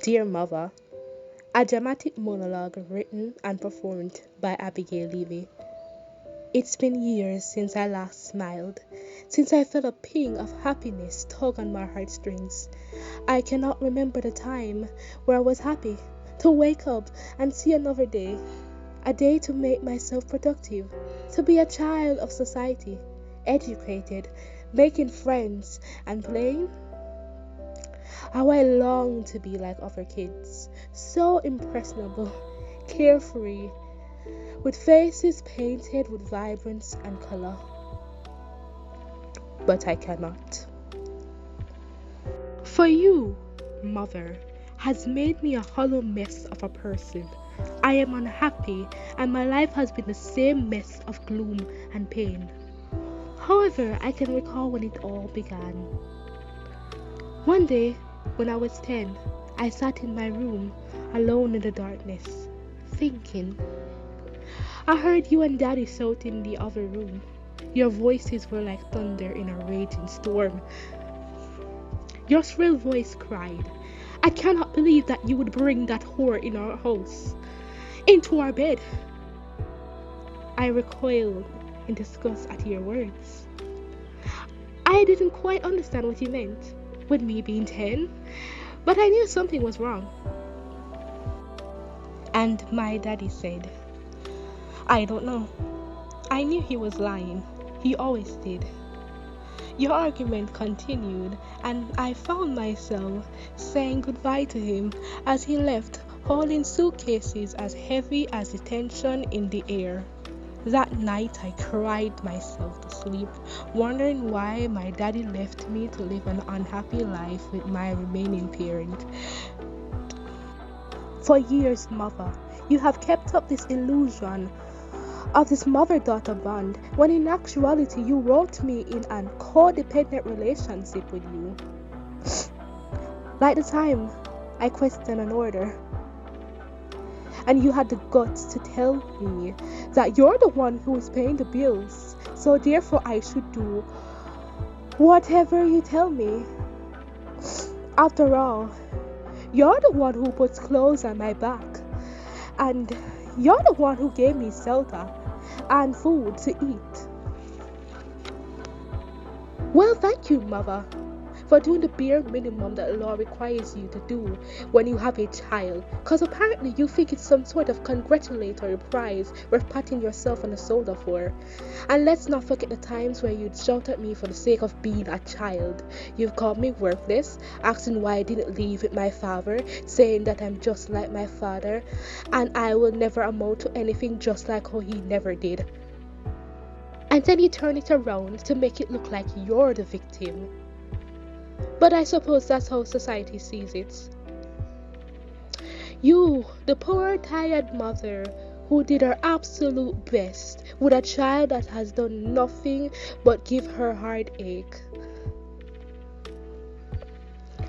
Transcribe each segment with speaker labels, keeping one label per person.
Speaker 1: Dear Mother, a dramatic monologue written and performed by Abigail Levy. It's been years since I last smiled, since I felt a ping of happiness tug on my heartstrings. I cannot remember the time where I was happy to wake up and see another day, a day to make myself productive, to be a child of society, educated, making friends, and playing. How I long to be like other kids, so impressionable, carefree, with faces painted with vibrance and color. But I cannot. For you, Mother, has made me a hollow mess of a person. I am unhappy, and my life has been the same mess of gloom and pain. However, I can recall when it all began. One day, when I was 10, I sat in my room, alone in the darkness, thinking. I heard you and Daddy shout in the other room. Your voices were like thunder in a raging storm. Your shrill voice cried, I cannot believe that you would bring that whore in our house, into our bed. I recoiled in disgust at your words. I didn't quite understand what you meant, with me being 10, but I knew something was wrong. And my daddy said, I don't know. I knew he was lying. He always did. Your argument continued, and I found myself saying goodbye to him as he left, holding suitcases as heavy as the tension in the air. That night I cried myself to sleep, wondering why my daddy left me to live an unhappy life with my remaining parent. For years, Mother, you have kept up this illusion of this mother-daughter bond, when in actuality you wrote me in an codependent relationship with you. Like the time I questioned an order, and you had the guts to tell me that you're the one who is paying the bills, so therefore I should do whatever you tell me. After all, you're the one who puts clothes on my back, and you're the one who gave me shelter and food to eat. Well, thank you, Mother, for doing the bare minimum that the law requires you to do when you have a child, because apparently you think it's some sort of congratulatory prize worth patting yourself on the shoulder for. And let's not forget the times where you'd shout at me for the sake of being a child. You've called me worthless, asking why I didn't leave with my father, saying that I'm just like my father, and I will never amount to anything, just like how he never did. And then you turn it around to make it look like you're the victim. But I suppose that's how society sees it. You, the poor tired mother who did her absolute best with a child that has done nothing but give her heartache.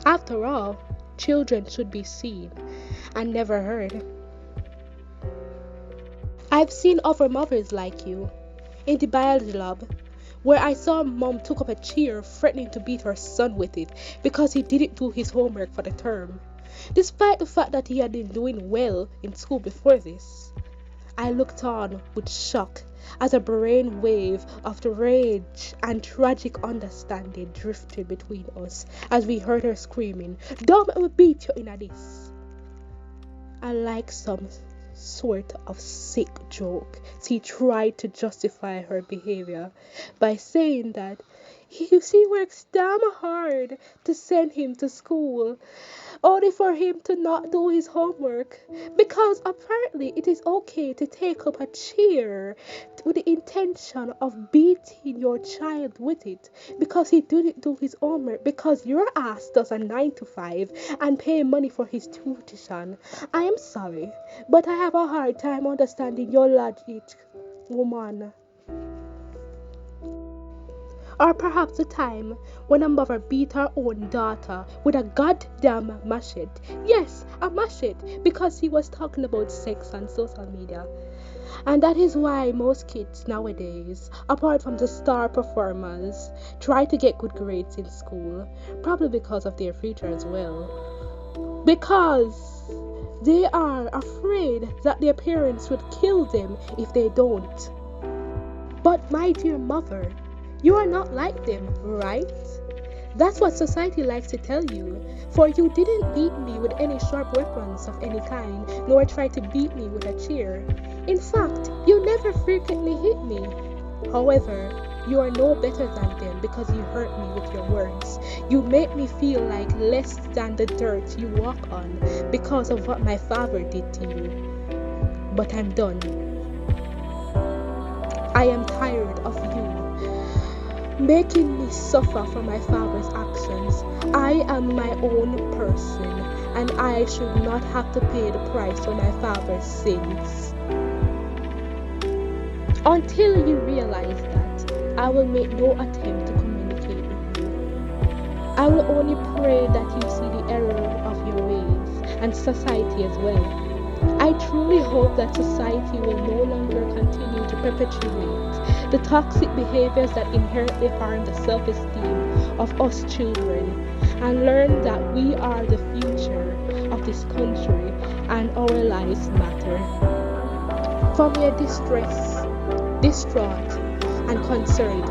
Speaker 1: After all, children should be seen and never heard. I've seen other mothers like you in the biology lab, where I saw Mom took up a chair threatening to beat her son with it because he didn't do his homework for the term, despite the fact that he had been doing well in school before this. I looked on with shock as a brain wave of the rage and tragic understanding drifted between us as we heard her screaming, "Don't let me beat you in this!" And like some sort of sick joke, she tried to justify her behavior by saying that she works damn hard to send him to school, only for him to not do his homework, because apparently it is okay to take up a chair with the intention of beating your child with it because he didn't do his homework, because your ass does a 9 to 5 and pay money for his tuition. I am sorry, but I have a hard time understanding your logic. woman. Or perhaps a time when a mother beat her own daughter with a goddamn machete. Yes, a machete, because he was talking about sex on social media. And that is why most kids nowadays, apart from the star performers, try to get good grades in school, probably because of their future as well. Because they are afraid that their parents would kill them if they don't. But my dear mother, you are not like them, right? That's what society likes to tell you. For you didn't beat me with any sharp weapons of any kind, nor try to beat me with a chair. In fact, you never frequently hit me. However, you are no better than them because you hurt me with your words. You make me feel like less than the dirt you walk on because of what my father did to you. But I'm done. I am tired of you making me suffer for my father's actions. I am my own person, and I should not have to pay the price for my father's sins. Until you realize that, I will make no attempt to communicate with you. I will only pray that you see the error of your ways, and society as well. I truly hope that society will no longer continue to perpetuate the toxic behaviors that inherently harm the self-esteem of us children, and learn that we are the future of this country and our lives matter. From your distress, distraught, and concerned,